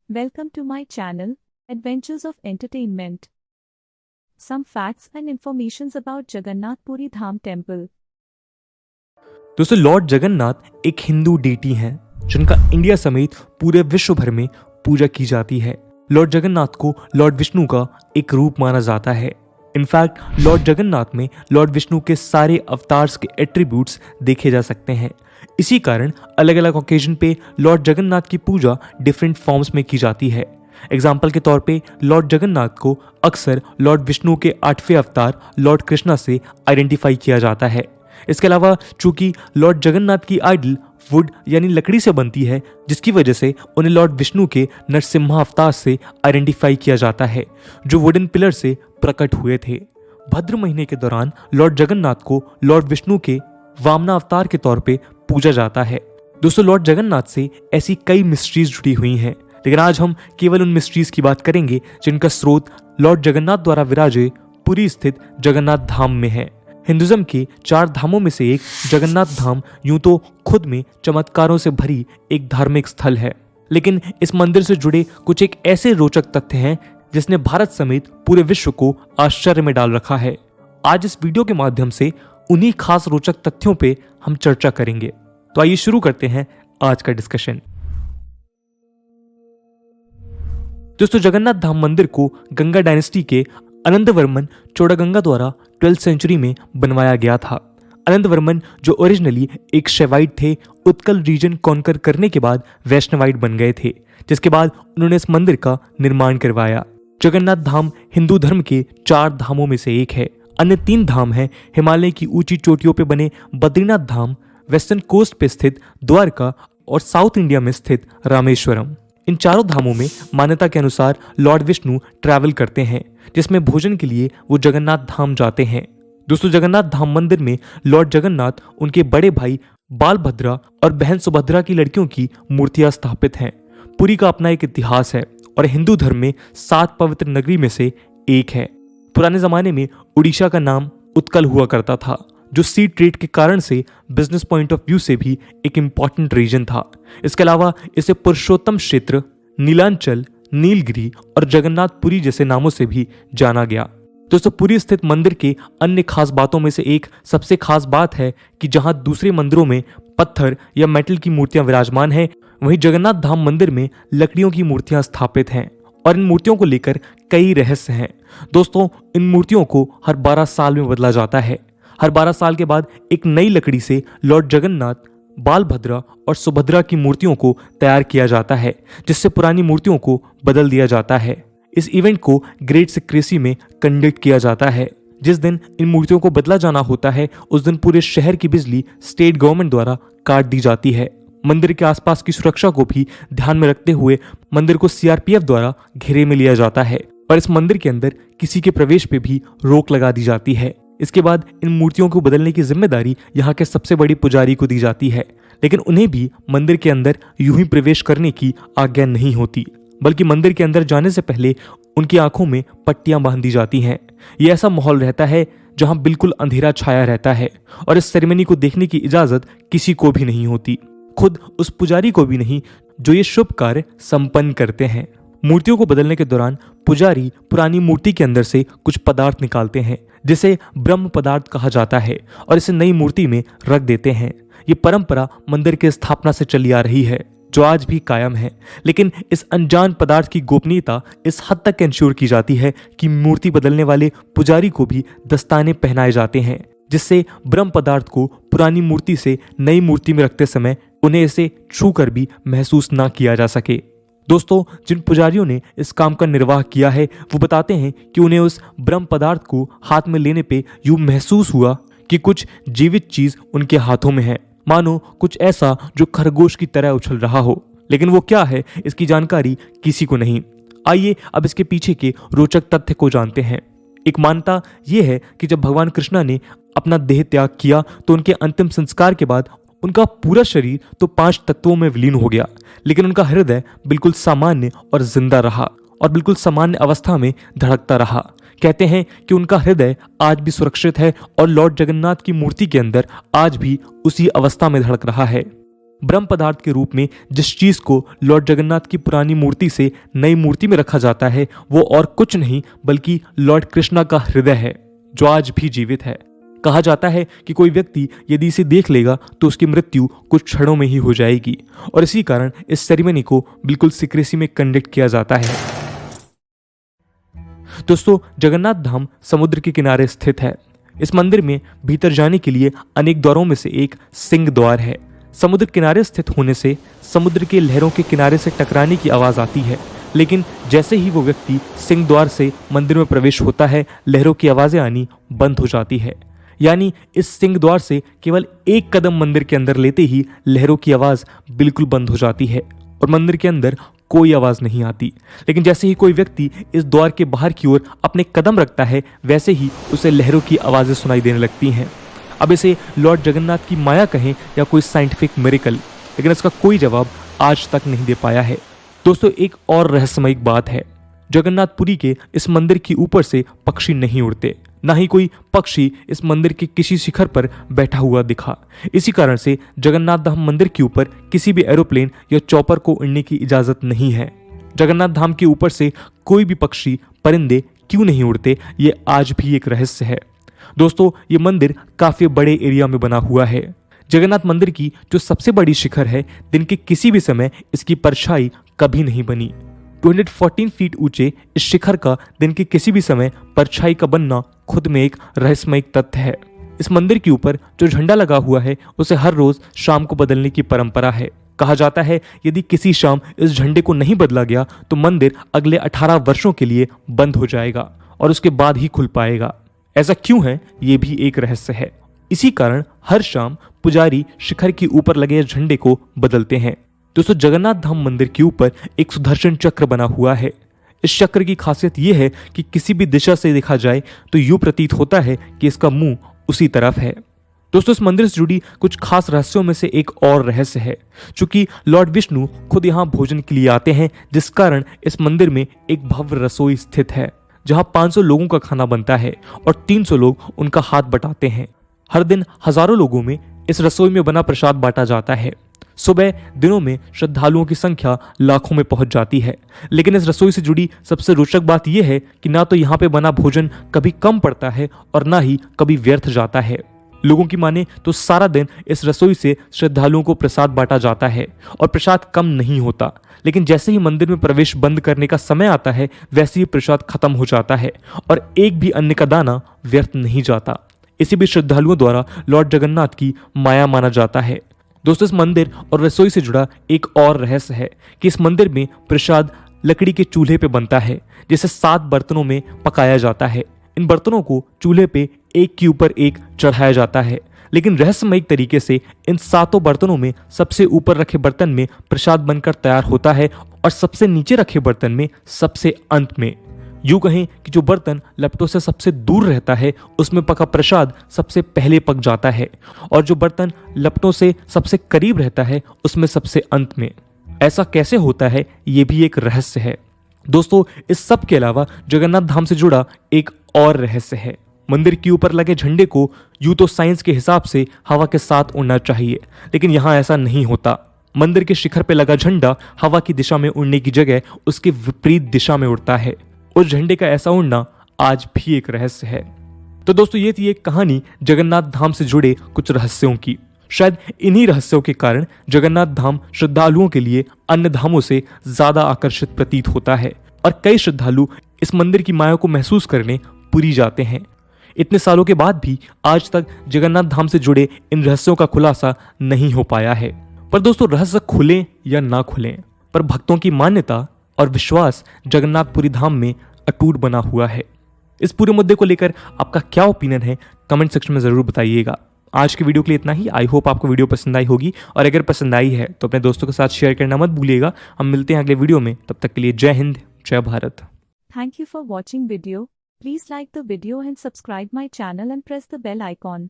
Welcome to my channel, Adventures of Entertainment. Some facts and informations about Jagannath Puri Dham Temple. दोस्तों, Lord Jagannath एक Hindu deity हैं जिनका India समेत पूरे विश्व भर में पूजा की जाती है। लॉर्ड जगन्नाथ को लॉर्ड विष्णु का एक रूप माना जाता है। इनफैक्ट लॉर्ड जगन्नाथ में लॉर्ड विष्णु के सारे अवतार्स के एट्रीब्यूट्स देखे जा सकते हैं। इसी कारण अलग अलग ओकेजन पे लॉर्ड जगन्नाथ की पूजा डिफरेंट फॉर्म्स में की जाती है। एग्जाम्पल के तौर पे लॉर्ड जगन्नाथ को अक्सर लॉर्ड विष्णु के 8वें अवतार लॉर्ड कृष्णा से आइडेंटिफाई किया जाता है। इसके अलावा चूंकि लॉर्ड जगन्नाथ की आइडल वुड यानी लकड़ी से बनती है, जिसकी वजह से उन्हें लॉर्ड विष्णु के नरसिम्हा अवतार से आइडेंटिफाई किया जाता है, जो वुडन पिलर से प्रकट हुए थे। भद्र महीने के दौरान लॉर्ड जगन्नाथ को लॉर्ड विष्णु के वामना अवतार के तौर पे पूजा जाता है। दोस्तों, लॉर्ड जगन्नाथ से ऐसी कई मिस्ट्रीज जुड़ी हुई हैं, लेकिन आज हम केवल उन मिस्ट्रीज की बात करेंगे जिनका स्रोत लॉर्ड जगन्नाथ द्वारा विराजे पुरी स्थित जगन्नाथ धाम में है। हिंदुज्म के 4 धामों में से एक जगन्नाथ धाम यूं तो खुद में चमत्कारों से भरी एक धार्मिक स्थल है, लेकिन इस मंदिर से जुड़े कुछ एक ऐसे रोचक तथ्य हैं जिसने भारत समेत पूरे विश्व को आश्चर्य में डाल रखा है। आज इस वीडियो के माध्यम से उन्हीं खास रोचक तथ्यों पे हम चर्चा करेंगे। तो आइए शुरू करते हैं आज का डिस्कशन। दोस्तों, जगन्नाथ धाम मंदिर को गंगा डायनेस्टी के अनंतवर्मन चोड़गंगा द्वारा 12th सेंचुरी में बनवाया गया था। अनंतवर्मन जो ओरिजिनली एक शैवाइट थे, उत्कल रीजन कॉन्कर करने के बाद वैष्णवाइट बन गए थे, जिसके बाद उन्होंने इस मंदिर का निर्माण करवाया। जगन्नाथ धाम हिंदू धर्म के 4 धामों में से एक है। अन्य 3 धाम हैं हिमालय की ऊंची चोटियों पे बने बद्रीनाथ धाम, वेस्टर्न कोस्ट पे स्थित द्वारका और साउथ इंडिया में स्थित रामेश्वरम। इन चारों धामों में मान्यता के अनुसार लॉर्ड विष्णु ट्रैवल करते हैं, जिसमें भोजन के लिए वो जगन्नाथ धाम जाते हैं। दोस्तों, जगन्नाथ धाम मंदिर में लॉर्ड जगन्नाथ, उनके बड़े भाई बालभद्रा और बहन सुभद्रा की लड़कियों की मूर्तियां स्थापित हैं। पुरी का अपना एक इतिहास है और हिंदू धर्म में 7 पवित्र नगरी में से एक है। पुराने जमाने में उड़ीसा का नाम उत्कल हुआ करता था, जो सी ट्रेड के कारण से बिजनेस पॉइंट ऑफ व्यू से भी एक इंपॉर्टेंट रीजन था। इसके अलावा इसे पुरुषोत्तम क्षेत्र, नीलांचल, नीलगिरी और जगन्नाथपुरी जैसे नामों से भी जाना गया। दोस्तों, पुरी स्थित मंदिर के अन्य खास बातों में से एक सबसे खास बात है कि जहां दूसरे मंदिरों में पत्थर या मेटल की मूर्तियां विराजमान हैं, वहीं जगन्नाथ धाम मंदिर में लकड़ियों की मूर्तियां स्थापित हैं और इन मूर्तियों को लेकर कई रहस्य हैं। दोस्तों, इन मूर्तियों को हर 12 साल में बदला जाता है। हर 12 साल के बाद एक नई लकड़ी से लॉर्ड जगन्नाथ, बालभद्रा और सुभद्रा की मूर्तियों को तैयार किया जाता है, जिससे पुरानी मूर्तियों को बदल दिया जाता है। इस इवेंट को ग्रेट सिक्रेसी में कंडक्ट किया जाता है। जिस दिन इन मूर्तियों को बदला जाना होता है, उस दिन पूरे शहर की बिजली स्टेट गवर्नमेंट द्वारा काट दी जाती है। मंदिर के आसपास की सुरक्षा को भी ध्यान में रखते हुए मंदिर को सीआरपीएफ द्वारा घेरे में लिया जाता है और इस मंदिर के अंदर किसी के प्रवेश पे भी रोक लगा दी जाती है। इसके बाद इन मूर्तियों को बदलने की जिम्मेदारी यहाँ के सबसे बड़ी पुजारी को दी जाती है, लेकिन उन्हें भी मंदिर के अंदर यूं ही प्रवेश करने की आज्ञा नहीं होती, बल्कि मंदिर के अंदर जाने से पहले उनकी आंखों में पट्टियां बांध दी जाती हैं। ये ऐसा माहौल रहता है जहां बिल्कुल अंधेरा छाया रहता है और इस सेरेमनी को देखने की इजाजत किसी को भी नहीं होती, खुद उस पुजारी को भी नहीं जो ये शुभ कार्य संपन्न करते हैं। मूर्तियों को बदलने के दौरान पुजारी पुरानी मूर्ति के अंदर से कुछ पदार्थ निकालते हैं, जिसे ब्रह्म पदार्थ कहा जाता है, और इसे नई मूर्ति में रख देते हैं। ये परंपरा मंदिर की स्थापना से चली आ रही है, जो आज भी कायम है। लेकिन इस अनजान पदार्थ की गोपनीयता इस हद तक इंश्योर की जाती है कि मूर्ति बदलने वाले पुजारी को भी दस्ताने पहनाए जाते हैं, जिससे ब्रह्म पदार्थ को पुरानी मूर्ति से नई मूर्ति में रखते समय उन्हें इसे छू कर भी महसूस ना किया जा सके। दोस्तों, जिन पुजारियों ने इस काम का निर्वाह किया है, वो बताते हैं कि उन्हें उस ब्रह्म पदार्थ को हाथ में लेने पे यूं महसूस हुआ कि कुछ जीवित चीज उनके हाथों में है, मानो कुछ ऐसा जो खरगोश की तरह उछल रहा हो। लेकिन वो क्या है, इसकी जानकारी किसी को नहीं। आइए अब इसके पीछे के रोचक तथ्य को जानते हैं। एक मान्यता यह है कि जब भगवान कृष्णा ने अपना देह त्याग किया, तो उनके अंतिम संस्कार के बाद उनका पूरा शरीर तो 5 तत्वों में विलीन हो गया, लेकिन उनका हृदय बिल्कुल सामान्य और जिंदा रहा और बिल्कुल सामान्य अवस्था में धड़कता रहा। कहते हैं कि उनका हृदय आज भी सुरक्षित है और लॉर्ड जगन्नाथ की मूर्ति के अंदर आज भी उसी अवस्था में धड़क रहा है। ब्रह्म पदार्थ के रूप में जिस चीज को लॉर्ड जगन्नाथ की पुरानी मूर्ति से नई मूर्ति में रखा जाता है वो और कुछ नहीं बल्कि लॉर्ड कृष्णा का हृदय है, जो आज भी जीवित है। कहा जाता है कि कोई व्यक्ति यदि इसे देख लेगा तो उसकी मृत्यु कुछ क्षणों में ही हो जाएगी, और इसी कारण इस सेरेमनी को बिल्कुल सीक्रेसी में कंडक्ट किया जाता है। दोस्तों, जगन्नाथ धाम समुद्र के किनारे स्थित है। इस मंदिर में भीतर जाने के लिए अनेक द्वारों में से एक सिंह द्वार है। समुद्र किनारे स्थित होने से समुद्र के लहरों के किनारे से टकराने की आवाज आती है, लेकिन जैसे ही वो व्यक्ति सिंह द्वार से मंदिर में प्रवेश होता है, लहरों की आवाजें आनी बंद हो जाती है। यानी इस सिंह द्वार से केवल एक कदम मंदिर के अंदर लेते ही लहरों की आवाज बिल्कुल बंद हो जाती है और मंदिर के अंदर कोई आवाज नहीं आती। लेकिन जैसे ही कोई व्यक्ति इस द्वार के बाहर की ओर अपने कदम रखता है, वैसे ही उसे लहरों की आवाजें सुनाई देने लगती हैं। अब इसे लॉर्ड जगन्नाथ की माया कहें या कोई साइंटिफिक मिरेकल, लेकिन इसका कोई जवाब आज तक नहीं दे पाया है। दोस्तों, एक और रहस्यमयी बात है, जगन्नाथपुरी के इस मंदिर के ऊपर से पक्षी नहीं उड़ते, ना ही कोई पक्षी इस मंदिर के किसी शिखर पर बैठा हुआ दिखा। इसी कारण से जगन्नाथ धाम मंदिर के ऊपर किसी भी एरोप्लेन या चॉपर को उड़ने की इजाजत नहीं है। जगन्नाथ धाम के ऊपर से कोई भी पक्षी, परिंदे क्यों नहीं उड़ते, ये आज भी एक रहस्य है। दोस्तों, ये मंदिर काफी बड़े एरिया में बना हुआ है। जगन्नाथ मंदिर की जो सबसे बड़ी शिखर है, दिन के किसी भी समय इसकी परछाई कभी नहीं बनी। 214 फीट ऊंचे इस शिखर का दिन के किसी भी समय परछाई का बनना खुद में एक रहस्यमय तथ्य है। इस मंदिर के ऊपर जो झंडा लगा हुआ है उसे हर रोज शाम को बदलने की परंपरा है। कहा जाता है यदि किसी शाम इस झंडे को नहीं बदला गया तो मंदिर अगले 18 वर्षों के लिए बंद हो जाएगा और उसके बाद ही खुल पाएगा। ऐसा क्यों है, ये भी एक रहस्य है। इसी कारण हर शाम पुजारी शिखर के ऊपर लगे झंडे को बदलते हैं। दोस्तों, जगन्नाथ धाम मंदिर के ऊपर एक सुदर्शन चक्र बना हुआ है। इस चक्र की खासियत यह है कि किसी भी दिशा से देखा जाए तो यूं प्रतीत होता है कि इसका मुंह उसी तरफ है। दोस्तों, इस मंदिर से जुड़ी कुछ खास रहस्यों में से एक और रहस्य है, चूंकि लॉर्ड विष्णु खुद यहाँ भोजन के लिए आते हैं, जिस कारण इस मंदिर में एक भव्य रसोई स्थित है जहां 500 लोगों का खाना बनता है और 300 लोग उनका हाथ बटाते हैं। हर दिन हजारों लोगों में इस रसोई में बना प्रसाद बांटा जाता है। सुबह दिनों में श्रद्धालुओं की संख्या लाखों में पहुंच जाती है। लेकिन इस रसोई से जुड़ी सबसे रोचक बात यह है कि ना तो यहाँ पे बना भोजन कभी कम पड़ता है और ना ही कभी व्यर्थ जाता है। लोगों की माने तो सारा दिन इस रसोई से श्रद्धालुओं को प्रसाद बांटा जाता है और प्रसाद कम नहीं होता। लेकिन जैसे ही मंदिर में प्रवेश बंद करने का समय आता है, वैसे ही प्रसाद खत्म हो जाता है और एक भी अन्न का दाना व्यर्थ नहीं जाता। इसी भी श्रद्धालुओं द्वारा लॉर्ड जगन्नाथ की माया माना जाता है। दोस्तों, इस मंदिर और रसोई से जुड़ा एक और रहस्य है कि इस मंदिर में प्रसाद लकड़ी के चूल्हे पे बनता है, जिसे 7 बर्तनों में पकाया जाता है। इन बर्तनों को चूल्हे पे एक के ऊपर एक चढ़ाया जाता है, लेकिन रहस्यमयी तरीके से इन 7 बर्तनों में सबसे ऊपर रखे बर्तन में प्रसाद बनकर तैयार होता है और सबसे नीचे रखे बर्तन में सबसे अंत में। यूं कहें कि जो बर्तन लपटों से सबसे दूर रहता है उसमें पका प्रसाद सबसे पहले पक जाता है और जो बर्तन लपटों से सबसे करीब रहता है उसमें सबसे अंत में। ऐसा कैसे होता है, ये भी एक रहस्य है। दोस्तों, इस सब के अलावा जगन्नाथ धाम से जुड़ा एक और रहस्य है। मंदिर के ऊपर लगे झंडे को यूं तो साइंस के हिसाब से हवा के साथ उड़ना चाहिए, लेकिन यहाँ ऐसा नहीं होता। मंदिर के शिखर पे लगा झंडा हवा की दिशा में उड़ने की जगह उसके विपरीत दिशा में उड़ता है। उस झंडे का ऐसा उड़ना आज भी एक रहस्य है। तो दोस्तों, ये थी एक कहानी जगन्नाथ धाम से जुड़े कुछ रहस्यों की। शायद इन्हीं रहस्यों के कारण जगन्नाथ धाम श्रद्धालुओं के लिए अन्य धामों से ज्यादा आकर्षित प्रतीत होता है और कई श्रद्धालु इस मंदिर की माया को महसूस करने पुरी जाते हैं। इतने सालों के बाद भी आज तक जगन्नाथ धाम से जुड़े इन रहस्यों का खुलासा नहीं हो पाया है। पर दोस्तों, रहस्य खुले या ना खुले, पर भक्तों की मान्यता और विश्वास जगन्नाथपुरी धाम में अटूट बना हुआ है। इस पूरे मुद्दे को लेकर आपका क्या ओपिनियन है, कमेंट सेक्शन में जरूर बताइएगा। आज की वीडियो के लिए इतना ही। आई होप आपको वीडियो पसंद आई होगी और अगर पसंद आई है तो अपने दोस्तों के साथ शेयर करना मत भूलिएगा। हम मिलते हैं अगले वीडियो में, तब तक के लिए जय हिंद, जय Bharat. Thank you for watching video. Please like the video and subscribe my channel and press the bell icon.